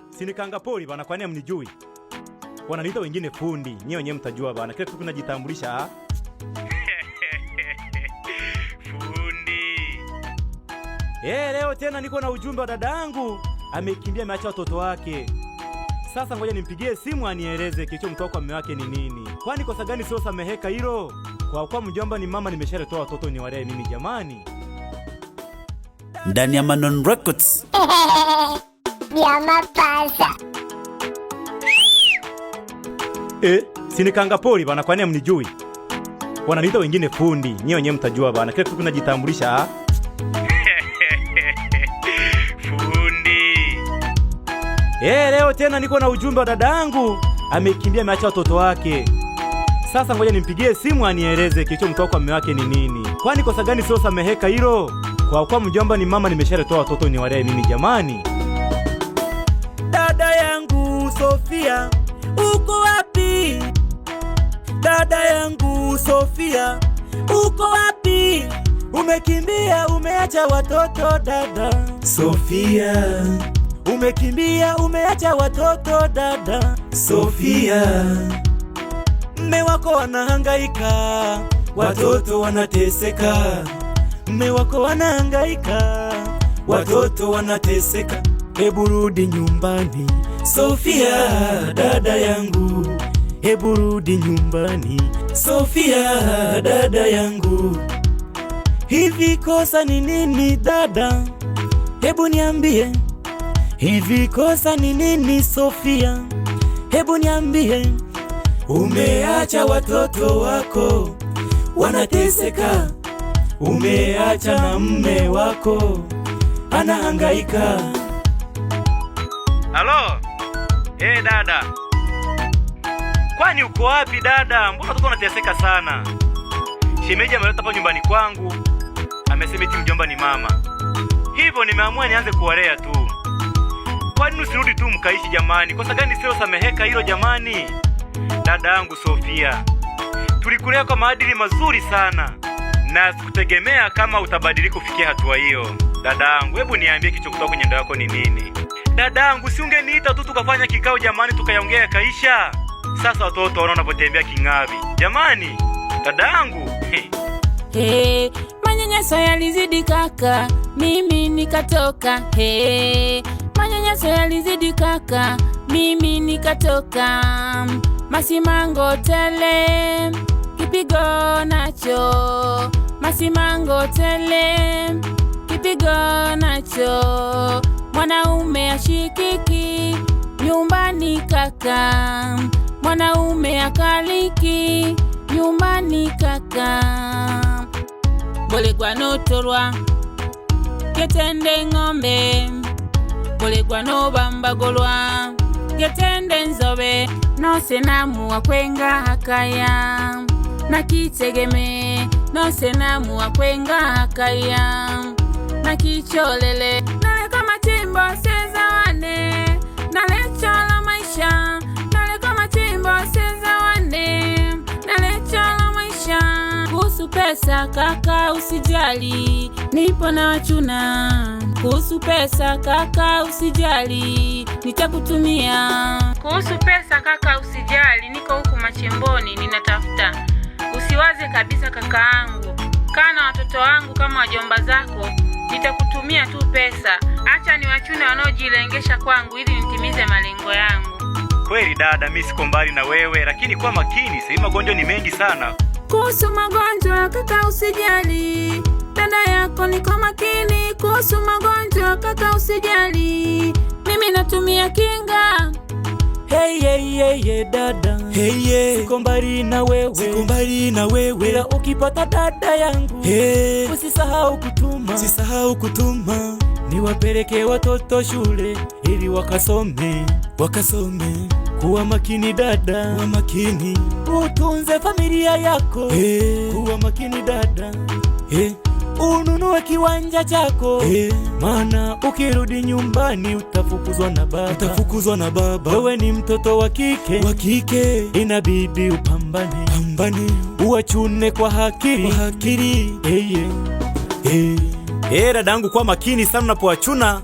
Sinikanga poli bana, kwani mnijui? Wananiita wengine fundi, nyewe wenyewe mtajua bana. Kile kitu kinajitambulisha fundi. Leo tena niko na ujumbe wa dadangu. Amekimbia, ameacha watoto wake. Sasa ngoja nimpigie simu anieleze kilichomtoa kwa mume wake ni nini. Kwani kosa gani sio sameheka hilo? Kwa mjomba ni mama, nimesharetoa watoto ni walee nini jamani? Ndani ya Manon Records. Nyama pasa. Sinikanga poli bana, kwani mnijui? Wananiita wengine fundi, nyewe wenyewe mtajua bana. Kile kitu kinajitambulisha fundi. Leo tena niko na ujumbe wa dadangu. Amekimbia, ameacha watoto wake. Sasa ngoja nimpigie simu anieleze kilichomtoa kwa mume wake ni nini. Kwani kosa gani sio sameheka hilo? Kwa mjomba ni mama, nimesharetoa watoto ni walee nini jamani? Dada yangu Sofia, uko wapi? Dada yangu Sofia, uko wapi? Umekimbia, umeacha watoto dada Sofia. Umekimbia, umeacha watoto dada Sofia. Mme wako wanahangaika, watoto wanateseka. Mme wako wanahangaika, watoto wanateseka. Hebu rudi nyumbani Sofia, dada yangu. Hebu rudi nyumbani Sofia, dada yangu. Hivi kosa ni nini dada? Hebu niambie. Hivi kosa ni nini Sofia? Hebu niambie. Umeacha watoto wako wanateseka. Umeacha na mume wako anahangaika. Halo? Dada. Kwani uko wapi dada? Mbona watoto wanateseka sana? Shemeji ameleta hapa nyumbani kwangu. Amesema eti mjomba ni mama. Hivyo nimeamua nianze kuwalea tu. Kwani usirudi tu mkaishi jamani? Kosa gani sio sameheka hilo jamani? Dada yangu Sofia, tulikulea kwa maadili mazuri sana, na sikutegemea kama utabadilika kufikia hatua hiyo. Dada yangu, hebu niambie kilichokutoa kwenye ndoa yako ni nini? Dada yangu, si ungeniita tu tukafanya kikao jamani, tukayaongea kaisha. Sasa watoto wanaona unapotembea kingavi jamani? Dada yangu. Manyanyaso yalizidi kaka, mimi nikatoka. Manyanyaso yalizidi kaka, mimi nikatoka. Masimango tele, kipigo nacho. Masimango tele, kipigo nacho. Mwanaume ashikiki nyumbani kaka. Mwanaume akaliki nyumbani kaka. Bolegwa notorwa getende ng'ombe. Bolegwa no bambagolwa getende nzobe. No senamu wakwenga hakaya nakitegeme. No senamu wakwenga hakaya nakicholele. Naleka matimbo seza wane, nalechala maisha. Naleka matimbo seza wane, nalechala maisha. Kuhusu pesa kaka usijali, nipo na wachuna. Kuhusu pesa kaka usijali, nitakutumia. Kuhusu pesa kaka usijali, niko huku machimboni ninatafuta. Usiwaze kabisa kakaangu, kana watoto wangu kama wajomba zako, nitakutumia tu pesa. Acha ni wachune wanaojilengesha kwangu ili nitimize malengo yangu. Kweli dada, mimi siko mbali na wewe, lakini kwa makini, sasa magonjwa ni mengi sana. Kuhusu magonjwa kaka usijali, dada yako niko makini. Kuhusu magonjwa kaka usijali, mimi natumia kinga. Dada. Siko mbali na wewe. Siko mbali na wewe. Ila ukipata dada yangu, usisahau kutuma. Usisahau kutuma. Niwapeleke watoto shule ili wakasome. Wakasome. Kuwa makini dada. Kuwa makini. Utunze familia yako. Kuwa makini dada. Ununue kiwanja chako. Maana ukirudi nyumbani utafukuzwa na baba. Utafukuzwa na baba. Wewe ni mtoto wa kike. Wa kike. Inabidi upambane. Pambane. Uwachune kwa hakiri. Kwa hakiri. dadangu, kwa makini sana unapowachuna.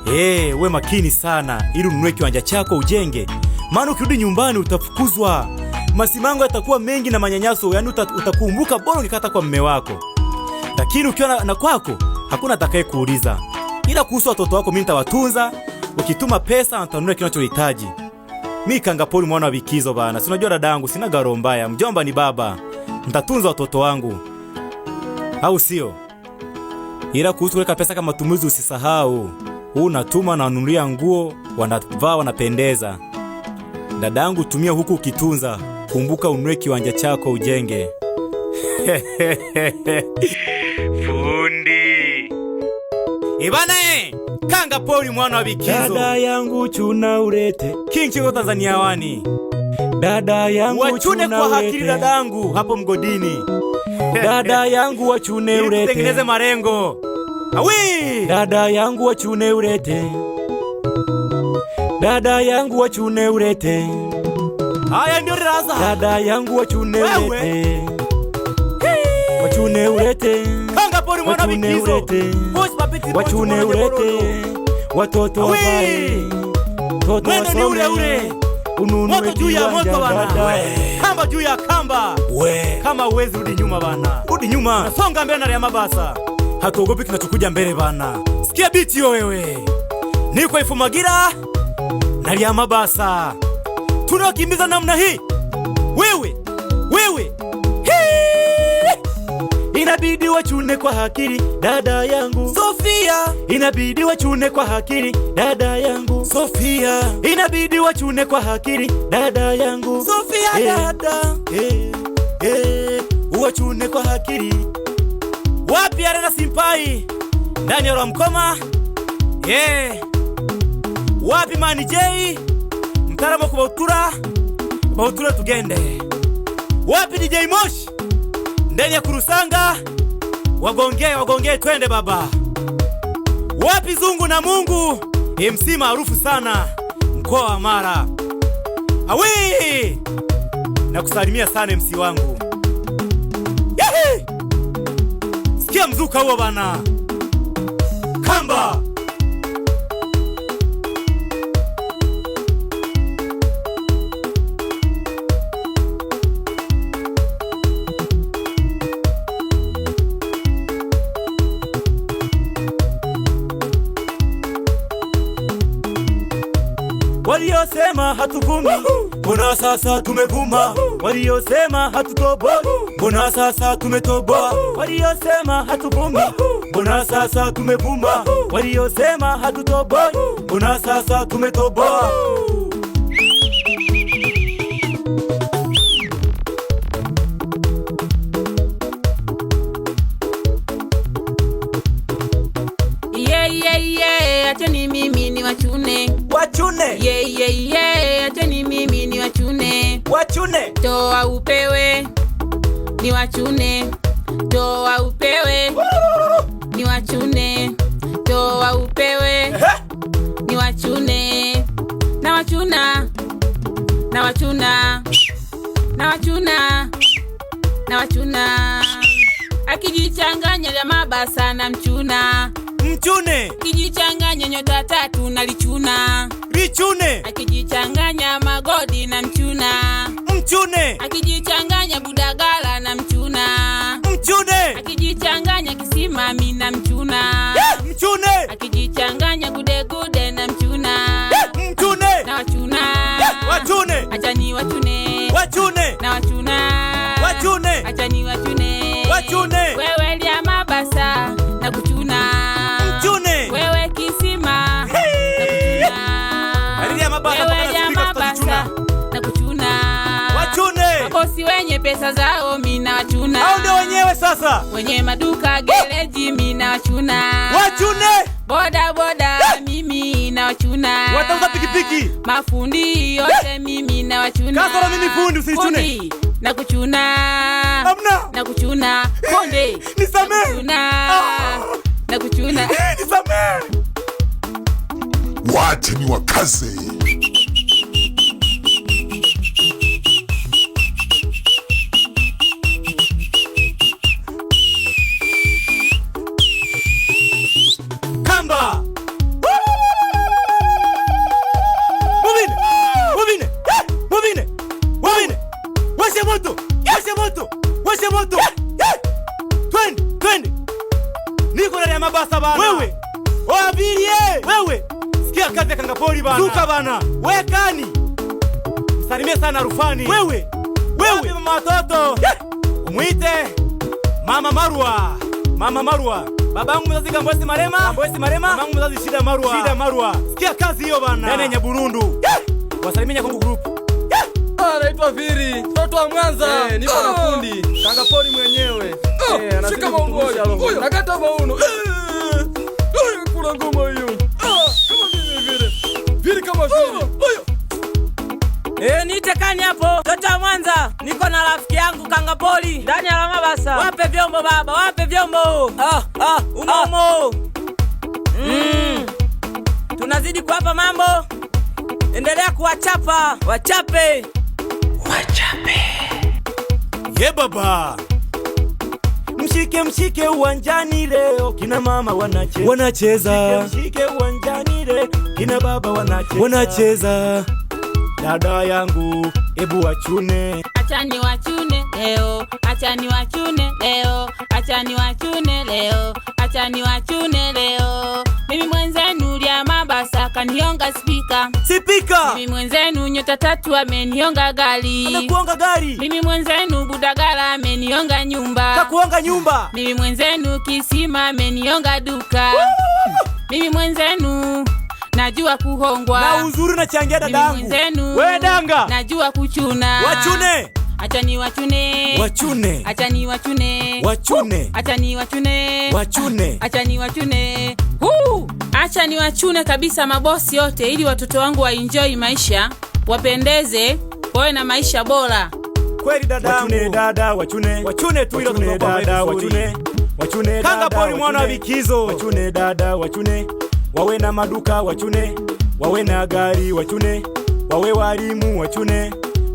We makini sana ili ununue kiwanja chako ujenge, maana ukirudi nyumbani utafukuzwa. Masimango yatakuwa mengi na manyanyaso, yani utakumbuka bora ukikata kwa mume wako. Lakini ukiwa na kwako hakuna atakaye kuuliza. Ila kuhusu watoto wako mimi nitawatunza, ukituma pesa nitanunua kinachohitaji. Mimi Kangapoli mwana wa Bikizo bana. Si unajua dadangu sina garo mbaya, mjomba ni baba. Nitatunza watoto wangu. Au sio? Ila kuhusu kuweka pesa kama matumizi usisahau. Unatuma na ununulia nguo, wanavaa wanapendeza. Dadangu tumia huku ukitunza, kumbuka ununue kiwanja chako ujenge. Fundi. Ibana Kangapoli mwana wa Bikizo. Dada yangu chuna urete. King Chingo Tanzania wani. Dada yangu wachune kwa hakili dadangu hapo mgodini. Dada yangu wachune urete. Tutengeneze marengo. Awi! Dada yangu wachune urete. Dada yangu wachune urete. Haya ndio raza. Dada yangu wachune urete. Wachune urete. Kangapoli mwana wa Bikizo. Wachune urete. Watoto wabae. Toto wasome. Ule. Ununue juu ya moto bana. Kamba juu ya kamba. Kama uwezi rudi nyuma bana. Rudi nyuma. Nasonga mbele na ya mabasa. Hatuogopi kinachokuja mbele bana. Sikia biti hiyo wewe. Niko Ifumagira na ya mabasa. Tunakimbiza namna hii. Wewe. Inabidi wachune kwa hakili dada yangu Sofia. Inabidi wachune kwa hakili dada yangu Sofia. Inabidi wachune kwa hakili dada yangu Sofia. Dada wachune kwa hakili. Wapi Arena Simpai ndani ya Mkoma? Wapi Mani J mtaramo kwa Bautura tugende? Wapi DJ Moshi ndani ya Kurusanga? Wagongee twende baba. Wapi Zungu na Mungu MC maarufu sana mkoa wa Mara? Awi! Nakusalimia sana MC wangu. Yehe! Sikia mzuka huo bana. Kamba. Waliosema hatuvumi, mbona sasa tumevuma? Waliosema hatutoboi, mbona sasa tumetoboa? Waliosema hatuvumi, mbona sasa tumevuma? Waliosema hatutoboi, mbona sasa tumetoboa? Acheni mimi ni wachune. Acheni mimi ni wachune. Toa upewe ni wachune. Toa upewe ni wachune. Toa upewe ni wachune. Na wachuna. Akijichanganya ya mabasa na mchune. Akijichanganya nyota tatu na lichune. Akijichanganya magodi na mchune. Akijichanganya budagala na mchune. Akijichanganya kisimami na mchune. Akijichanganya gudegude na mchune. Na wachune. Achani wachune. Na wachune. Achani wachune. Wewe lia mabasa na kuchuna. Wewe kisima na kuchuna. Wewe lia mabasa na kuchuna. Wakosi wenye pesa zao mina wachuna. Hao ndio wenyewe sasa. Wenye maduka gereji mina wachuna. Boda mimi na wachuna. Watauza pikipiki. Mafundi yote mimi na wachuna. Kasoro mimi fundi usinichune. Na kuchuna. Amna. Na kuchuna. Konde. Nisamee. Na kuchuna. Nisamee. Wache ni wakaze. Kamba. Sikia kazi ya Kangapoli bana. Zuka bana. Wewe gani? Salimie sana Rufani. Wewe mama watoto. Umuite Mama Marwa. Mama Marwa. Babangu mzazi Gambosi Marema. Gambosi Marema. Mamangu mzazi Shida Marwa. Shida Marwa. Sikia kazi hiyo bana. Ndani ya Nyaburundu. Wasalimia Kongo group. Naitwa Viri, mtoto wa Mwanza. Nipo na fundi Kangapoli mwenyewe. Shika maungoja. Huyo nakata mauno. Kuna ngoma hiyo. Kama vile. Viri kama vile. Nitekani hapo, mtoto wa Mwanza. Niko na rafiki yangu Kangapoli ndani ya Lamabasa. Wape vyombo baba, wape vyombo. Umomo. Tunazidi kuwapa mambo. Endelea kuwachapa, wachape. Ye baba. Mshike uwanjani leo, kina mama wanacheza. Mshike uwanjani leo, kina baba wanacheza. Dada yangu, ebu wachune. Achani wachune leo, achani wachune leo, achani wachune leo, achani wachune leo. Mimi mwenzenu Lamabasa kanionga spika. Mimi mwenzenu Nyota Tatu amenionga gari. Amekuonga gari. Mimi mwenzenu Budagala amenionga nyumba. Kakuonga nyumba. Mimi mwenzenu Kisima amenionga duka. Mimi mwenzenu najua kuhongwa. Na uzuri na changia dadangu. Mimi mwenzenu wewe danga. najua kuchuna. Wachune. Achani wachune. Wachune. Achani wachune. Wachune. Achani wachune. Wachune. Achani wachune. Acha ni wachune kabisa mabosi yote, ili watoto wangu waenjoy maisha, wapendeze, wawe na maisha bora. Kweli dadangu. Wachune dada, wachune. Wachune tu ile watoto dada, wachune. Wachune dada. Kangapoli mwana wa Bikizo. Wachune dada, wachune. Wawe na maduka, wachune. Wawe na gari, wachune. Wawe walimu, wachune.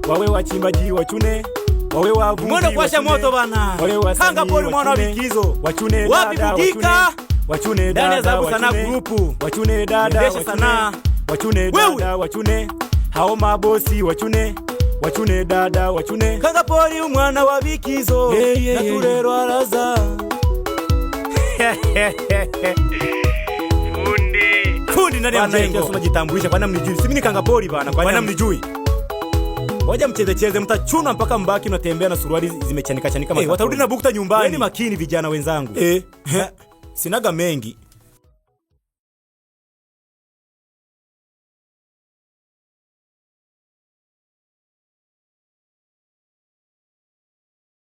Wawe wachimbaji, wachune. Wawe wavuvi. Mwana kuwasha moto bana. Kangapoli mwana wa Bikizo. Wachune dada, wapi Bugika? Wachune dada, Zabu Sana grupu. Wachune dada, wachune. Wachune dada, wachune. Hao mabosi, wachune. Wachune dada, wachune. Kangapoli umwana wa Bikizo. Na turero araza. Fundi ndani ya mjengo. Soma jitambulisha kwa namna mnijui. Simi ni Kangapoli bana, kwa namna mnijui. Waja mcheze mtachuna mpaka mbaki mnatembea na suruali zimechanika kama. Watarudi na bukta nyumbani. Ni makini vijana wenzangu. Sinaga mengi.